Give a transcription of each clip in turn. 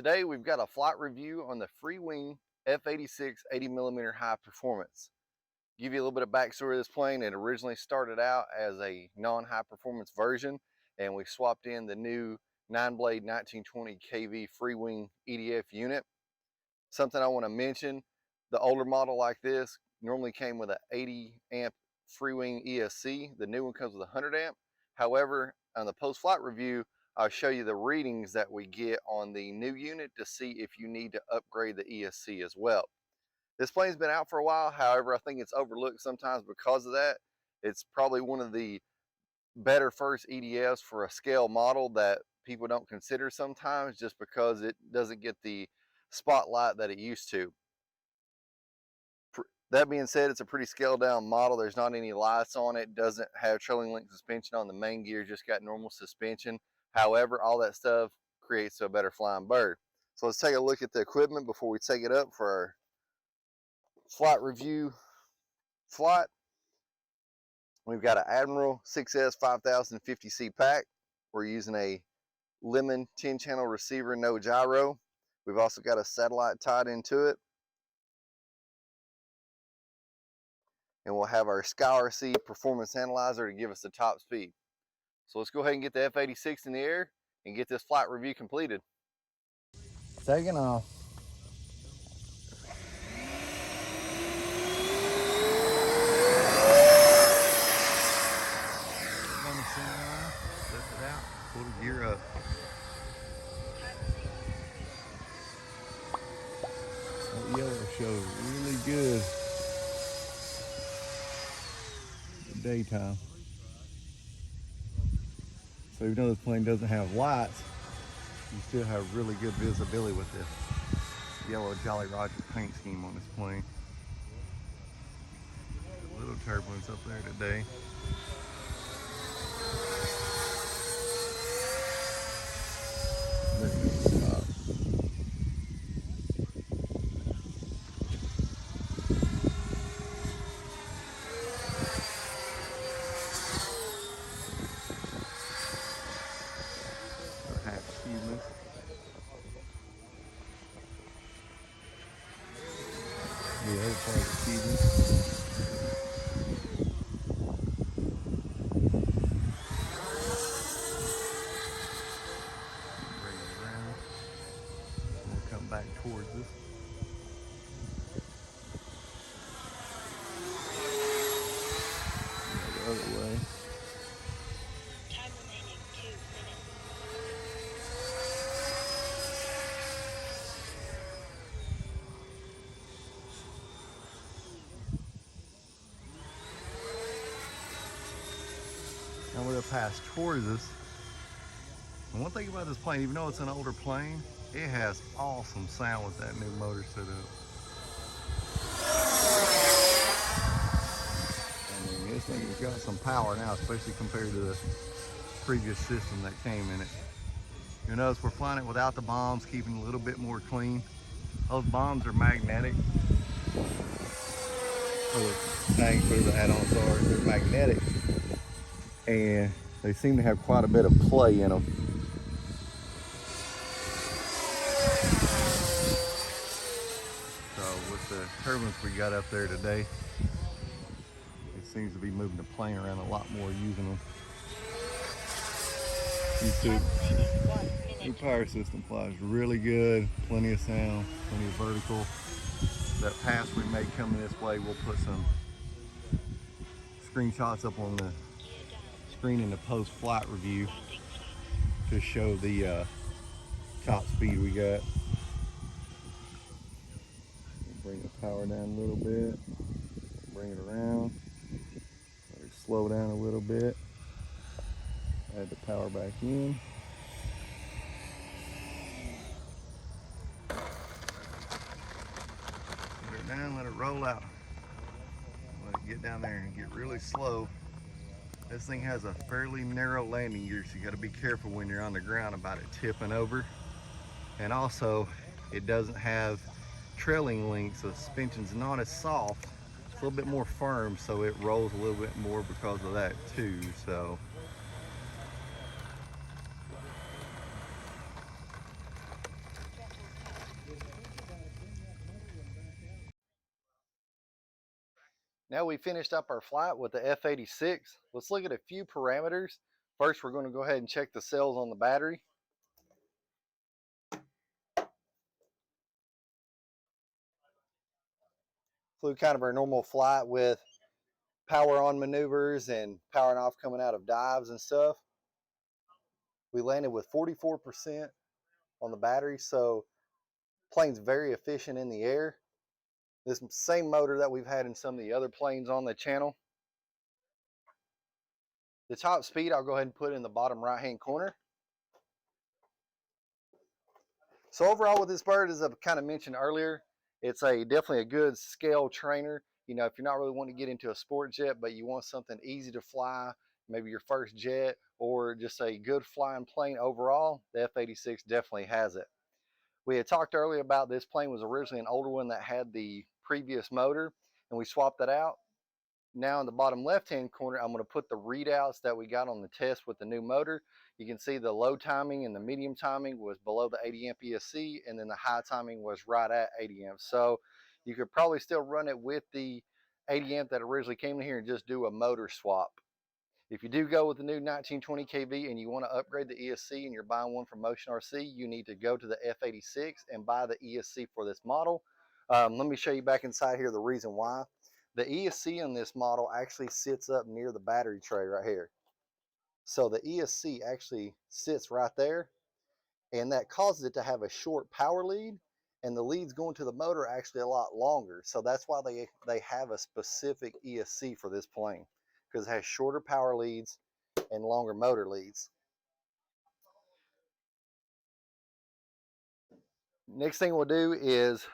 Today we've got a flight review on the Freewing F-86 80mm high performance. Give you a little bit of backstory of this plane. It originally started out as a non-high performance version, and we swapped in the new 9-blade 1920 kV Freewing EDF unit. Something I want to mention, the older model like this normally came with an 80 amp Freewing ESC. The new one comes with 100 amp. However, on the post-flight review, I'll show you the readings that we get on the new unit to see if you need to upgrade the ESC as well. This plane's been out for a while. However, I think it's overlooked sometimes because of that. It's probably one of the better first EDFs for a scale model that people don't consider sometimes, just because it doesn't get the spotlight that it used to. That being said, it's a pretty scaled down model. There's not any lights on it. Doesn't have trailing link suspension on the main gear, just got normal suspension. However, all that stuff creates a better flying bird. So let's take a look at the equipment before we take it up for our flight review flight. We've got an Admiral 6S 5050C pack. We're using a Lemon 10-channel receiver, no gyro. We've also got a satellite tied into it. And we'll have our KCRC performance analyzer to give us the top speed. So let's go ahead and get the F-86 in the air and get this flight review completed. Taking off. On the center line, lift it out, pull the gear up. That yellow shows really good in the daytime. So even though this plane doesn't have lights, you still have really good visibility with this yellow Jolly Roger paint scheme on this plane. A little turbulence up there today. The other part of the Cuban. Bring it around. And we'll come back towards us. The other way. Time remaining 2 minutes. Now we'll pass towards us. And one thing about this plane, even though it's an older plane, it has awesome sound with that new motor set up. I mean, this thing has got some power now, especially compared to the previous system that came in it. You'll notice we're flying it without the bombs, keeping it a little bit more clean. Those bombs are magnetic. Or the tanks, whatever the add-ons are, they're magnetic. And they seem to have quite a bit of play in them. So with the turbulence we got up there today, it seems to be moving the plane around a lot more using them. New power system flies really good, plenty of sound, plenty of vertical. That pass we made coming this way, we'll put some screenshots up on the screen in the post-flight review to show the top speed we got. Bring the power down a little bit, bring it around, slow down a little bit, add the power back in. Put it down, let it roll out. Let it get down there and get really slow. This thing has a fairly narrow landing gear, so you got to be careful when you're on the ground about it tipping over. And also, it doesn't have trailing links, so the suspension's not as soft. It's a little bit more firm, so it rolls a little bit more because of that too. So Now we finished up our flight with the F-86. Let's look at a few parameters. First, we're going to go ahead and check the cells on the battery. Flew kind of our normal flight with power on maneuvers and powering off coming out of dives and stuff. We landed with 44% on the battery, so plane's very efficient in the air. This same motor that we've had in some of the other planes on the channel. The top speed I'll go ahead and put in the bottom right hand corner. So overall with this bird, as I've kind of mentioned earlier, it's definitely a good scale trainer. You know, if you're not really wanting to get into a sport jet, but you want something easy to fly, maybe your first jet, or just a good flying plane overall, the F-86 definitely has it. We had talked earlier about this plane was originally an older one that had the previous motor, and we swapped that out. Now in the bottom left hand corner, I'm going to put the readouts that we got on the test with the new motor. You can see the low timing and the medium timing was below the 80 amp ESC, and then the high timing was right at 80 amps. So you could probably still run it with the 80 amp that originally came in here and just do a motor swap. If you do go with the new 1920 kV and you want to upgrade the ESC and you're buying one from Motion RC, you need to go to the F-86 and buy the ESC for this model. Let me show you back inside here the reason why. The ESC on this model actually sits up near the battery tray right here. So the ESC actually sits right there, and that causes it to have a short power lead, and the leads going to the motor are actually a lot longer. So that's why they have a specific ESC for this plane, because it has shorter power leads and longer motor leads. Next thing we'll do is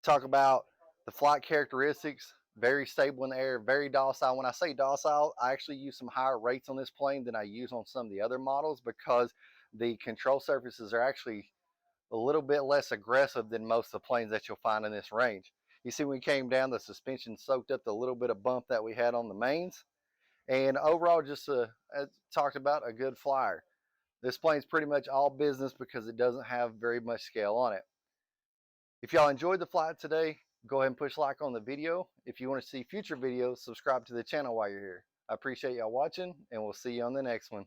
talk about the flight characteristics. Very stable in the air, very docile. When I say docile, I actually use some higher rates on this plane than I use on some of the other models, because the control surfaces are actually a little bit less aggressive than most of the planes that you'll find in this range. You see, when we came down, the suspension soaked up the little bit of bump that we had on the mains. And overall, just as talked about, a good flyer. This plane's pretty much all business because it doesn't have very much scale on it. If y'all enjoyed the flight today, go ahead and push like on the video. If you want to see future videos, subscribe to the channel while you're here. I appreciate y'all watching, and we'll see you on the next one.